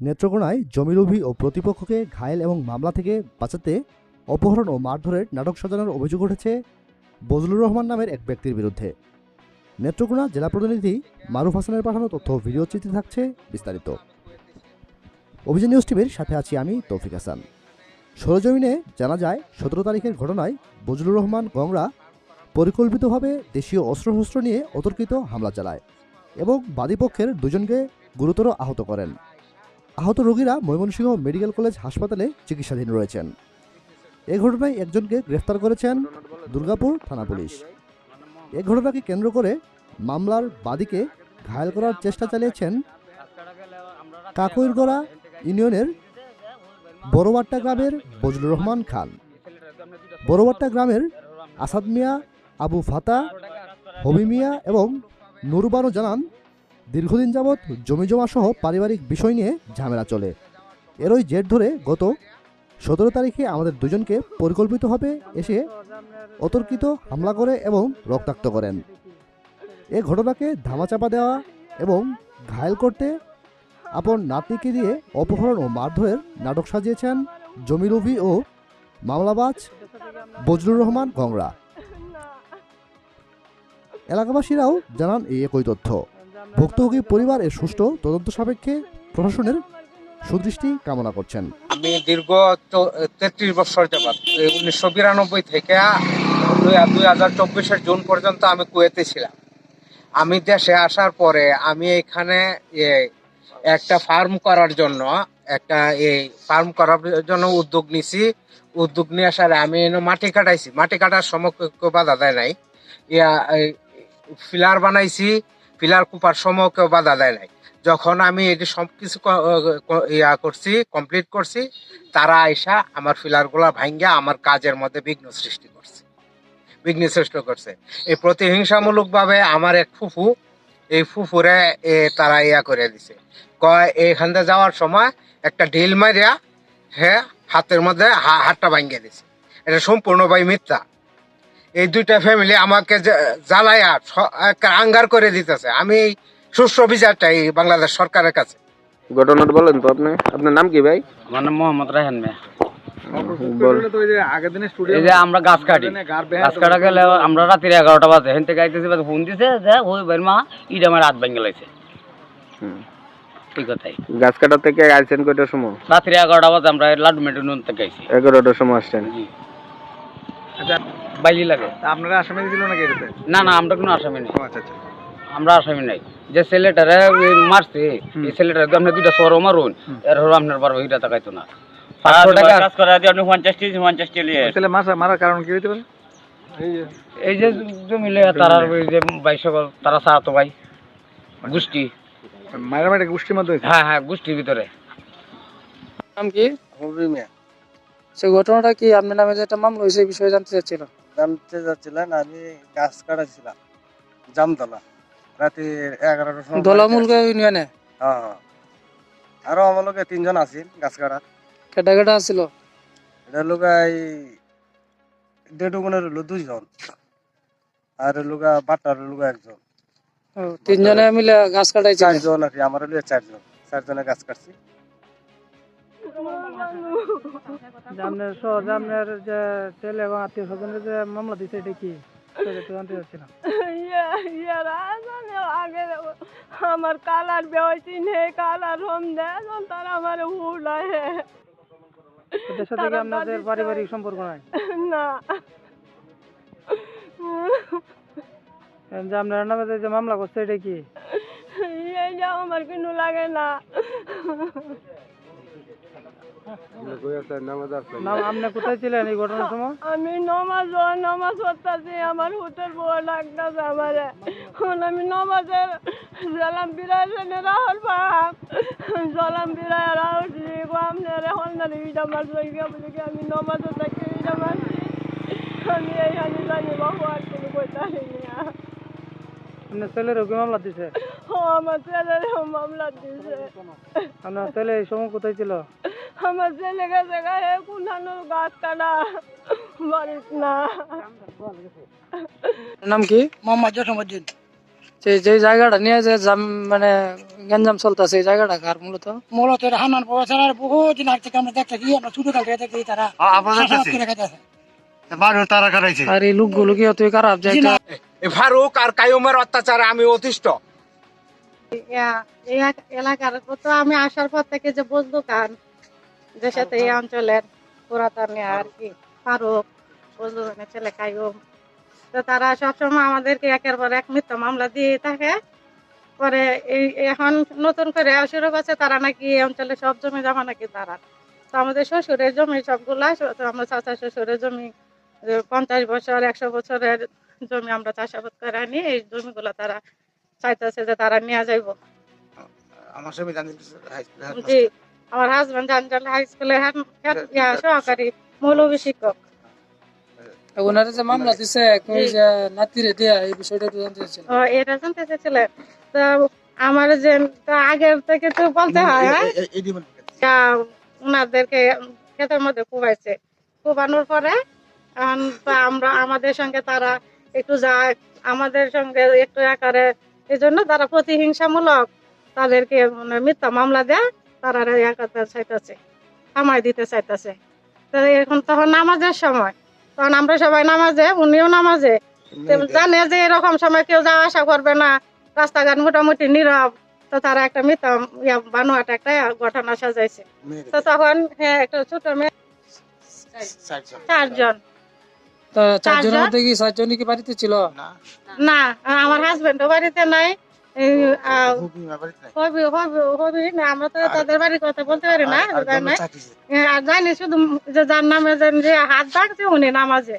নেত্রকোনায় জমিলোভী ও প্রতিপক্ষকে ঘায়েল এবং মামলা থেকে বাঁচাতে অপহরণ ও মারধরের নাটক সাজানোর অভিযোগ উঠেছে বজলুর রহমান নামের এক ব্যক্তির বিরুদ্ধে। নেত্রকোনা জেলা প্রতিনিধি মারুফ হাসানের পাঠানো তথ্য ও ভিডিও চিত্রে থাকছে বিস্তারিত। অভিযান নিউজ টিভির সাথে আছি আমি তৌফিক হাসান। সরেজমিনে জানা যায় 17 তারিখের ঘটনায় বজলুর রহমান গংরা পরিকল্পিতভাবে দেশীয় অস্ত্রশস্ত্র নিয়ে অতর্কিত হামলা চালায় এবং বাদীপক্ষের দুজনকে গুরুতর আহত করেন। আহত রোগীরা ময়মনসিংহ মেডিকেল কলেজ হাসপাতালে চিকিৎসাধীন রয়েছেন। এ ঘটনায় একজনকে গ্রেফতার করেছেন দুর্গাপুর থানা পুলিশ। এ ঘটনাকে কেন্দ্র করে মামলার বাদীকে ঘায়েল করার চেষ্টা চালিয়েছেন কাকইরগড়া ইউনিয়নের বড়বাট্টা গ্রামের বজলুর রহমান খান। বড়বাট্টা গ্রামের আসাদ মিয়া, আবু ফাতা, হবি মিয়া এবং নুরবানু জানান, দীর্ঘদিন যাবৎ জমিজমা সহ পারিবারিক বিষয় নিয়ে ঝামেলা চলে। এরই জের ধরে গত 17 তারিখে আমাদের দুজনকে পরিকল্পিতভাবে এসে অতর্কিত হামলা করে এবং রক্তাক্ত করেন। এ ঘটনাকে ধামাচাপা দেওয়া এবং ঘায়েল করতে আপন নাতনিকে দিয়ে অপহরণ ও মারধরের নাটক সাজিয়েছেন জমিলোভী ও মামলাবাজ বজলুর রহমান গংরা। এলাকাবাসীরাও জানান এই একই তথ্য। ভুক্তভোগী পরিবার এর সুষ্ঠু তদন্ত সাপেক্ষে প্রশাসনের সুদৃষ্টি কামনা করছেন। আমি দীর্ঘ 33 বছর যাবৎ 1992 থেকে 2024 জুন পর্যন্ত আমি কুয়েতে ছিলাম। আমি দেশে আসার পরে আমি এখানে একটা ফার্ম করার জন্য উদ্যোগ নিছি। উদ্যোগ নিয়ে আসার আমি মাটি কাটাইছি। মাটি কাটার সময় কেউ বাধা দেয় নাই। ফিলার বানাইছি, ফিলার কুপার সময় কেউ বাধা দেয় নাই। যখন আমি এটি সবকিছু করছি, কমপ্লিট করছি, তারা আইসা আমার ফিলার গুলা ভাঙ্গা আমার কাজের মধ্যে বিঘ্ন সৃষ্টি করছে। এই প্রতিহিংসামূলক ভাবে আমার এক ফুফু, এই ফুফুরে তারা করে দিছে। কয় এখান থেকে যাওয়ার সময় একটা ঢিল মারিয়া হাতের মধ্যে হাতটা ভাঙ্গিয়ে দিছে। এটা সম্পূর্ণ ভাই মিথ্যা। এই দুইটা ফ্যামিলি আমাকে জ্বালাইয়া আঙ্গার করে দিতেছে। আমি এই সুষ্ঠু বিচার চাই বাংলাদেশ সরকারের কাছে। ঘটনাটা বলেন তো আপনি। আপনার নাম কি ভাই? আমার নাম মোহাম্মদ রায়হান মিয়া। এই যে আমরা গাছ কাটা গেলে আমরা রাত্রি 11টা বাজে হেন থেকে আইতেছি, ফোন দিছে যে ওই ভাই মা ইটা আমার রাত ভেঙে লাইছে। ঠিক কথাই। গাছ কাটা থেকে আইছেন কয়টার সময়? রাত্রি 11টা বাজে আমরা লাড্ডু মেটুন থেকে আইছি। 11টার সময় আসছেন? আচ্ছা, বাইলি লাগে। আপনারা আসামি দিছিল নাকি এটাতে? না না, আমরা কোনো আসামি নেই। আচ্ছা আচ্ছা, আমরা আসামি নাই। যে ছেলেটারে মারছে, এই ছেলেটারে আপনি দুইটা সরো মারুন, এর হলো আপনার 12 হিটা টাকাইতো না। 500 টাকা কাজ করা দিয়ে আপনি 50 টি লিয়ে। তাহলে মারার কারণ কি হইতে পারে? এই যে জমিলে তারা ওই যে ভাই সকল তারা চাতো ভাই গোষ্ঠী মারামারি গোষ্ঠীর মধ্যে হয়েছে? হ্যাঁ হ্যাঁ, গোষ্ঠীর ভিতরে। নাম কি? হবি মিয়া। সেই ঘটনাটা কি আপনার নামে যে একটা মামলা হয়েছে এই বিষয়ে জানতে চাচ্ছিলাম। আমি গাছ কাটাছিলাম জামতলা রাতে 11টার সময়। দলামুলগা ইউনিয়নে? হ্যাঁ, আরো আমার লোকে 3 জন আছেন গাছ কাটা। কেটা কেটা আছিল? এটা লোকাই ডেডুগুনের হলো 2 জন, আর লোকা বাটার লোকা 1 জন। 3 জনে মিলে গাছ কাটাইছে? 4 জন আর কি, আমার হলো 4 জন। 4 জনে গাছ কাটছি। আপনার যে ছেলে এবং আত্মীয় স্বজনের যে মামলা দিচ্ছে এটা কি জানতে চাচ্ছিলাম। আমার কালার বেওয়াইছি নে কালার হোম দেয় তারা আমার হুড়ায়। ওদের সাথে কি আপনাদের পারিবারিক সম্পর্ক নাই? না, যে আপনার নামে যে মামলা করছে এটা কি? এইটা আমার কিন্তু লাগে না। আপনি কোথায় ছিলেন এই ঘটনার সময়? আমি নমাজ পড়তেছি, আমার হুটের বউ লাগতেছে আমারে। আমি নমাজের জলাম বিরায় রাহুল পাম জলাম বিরায় রাহুল আপনার হলনারি ইটা মারছি। আমি নমাজে থাকি ইটা মারছি। আমি এইখানে জানি বাবু আর কোনো কইতে না। আপনার ছেলের কি মামলা দিছে? আমার ছেলের মামলা দিছে। আপনার ছেলে এই সময় কোথায় ছিল? আমার ছেলে গেছে গায়ে কোনানো গাছ কাটা বাড়িস না। নাম কি? মোহাম্মদ জসিমউদ্দিন। যে জায়গাটা নিয়ে যে মানে গঞ্জাম চলতেছে এই জায়গাটা কার মূলত মূলত এটা হান্নান প্রফেসরের বহুদিন আগে থেকে আমরা দেখতেছি আমরা ছোট কাল থেকে দেখতেছি তারা চাষাবাদ করে খাইতেছে। আর এই লোকগুলো কি অতই খারাপ যে একটা এই ফারুক আর কায়ুমের অত্যাচারে আমি অতিষ্ঠ। এই এলাকার তো আমি আসার পর থেকে যে বস দোকান যে সাথে এই অঞ্চলের পুরাতন আর কি ফারুক বস দোকানের ছেলে কায়ুম, তো তারা সবসময় আমাদেরকে একের পর এক মিথ্যা মামলা দিয়ে থাকে। পরে এই এখন নতুন করে শুরু করছে তারা নাকি এই অঞ্চলে সব জমি জমা নাকি তারা। তো আমাদের শ্বশুরের জমি সবগুলা, তো আমরা চাচা শ্বশুরের জমি 50 বছর 100 বছরের জমি আমরা চাষাবাদ করে আনি, এই জমিগুলো তারা চাইতেছে যে তারা নিয়ে যাইব। আমার সঙ্গে জি, আমার হাজবেন্ড জানজাল হাই স্কুলের সহকারী মৌলভী শিক্ষক। ওনারা যে মামলা দিছে কই যে নাতিরে দেয়া এই বিষয়টা একটু জানতে চাইছিলাম। ও এটা জানতে চাইছিলেন? তো আমার যে তো আগের থেকে তো বলতে হয় ওনাদেরকে ক্ষেতের মধ্যে কুবাইছে, কুবানোর পরে এখন তো আমরা আমাদের সঙ্গে তারা একটু যায়, আমাদের সঙ্গে একটু আকারে, এই জন্য তারা প্রতিহিংসামূলক তাদেরকে মানে মিথ্যা মামলা দেয়, তারা একাতে চাইতেছে, থামাই দিতে চাইতেছে। তো এখন তখন নামাজের সময়, তখন আমরা সবাই নামাজে, উনিও নামাজে, জানে যে এরকম সময় কেউ যাওয়া আসা করবে না, রাস্তাঘাট মোটামুটি নীরব, তো তারা একটা মিথ্যা বানোয়াট একটা ঘটনা সাজাইছে। তো তখন হ্যাঁ একটা ছোট মেয়ে 4 জন। তো 4 জনের মধ্যে কি 4 জনই কি বাড়িতে ছিল? না, আমার হাজবেন্ডও বাড়িতে নাই, আমরা তো তাদের বাড়ির কথা বলতে পারি না, আর জানি শুধু যে যার নামে যে হাত ভাগছে উনি নামাজে।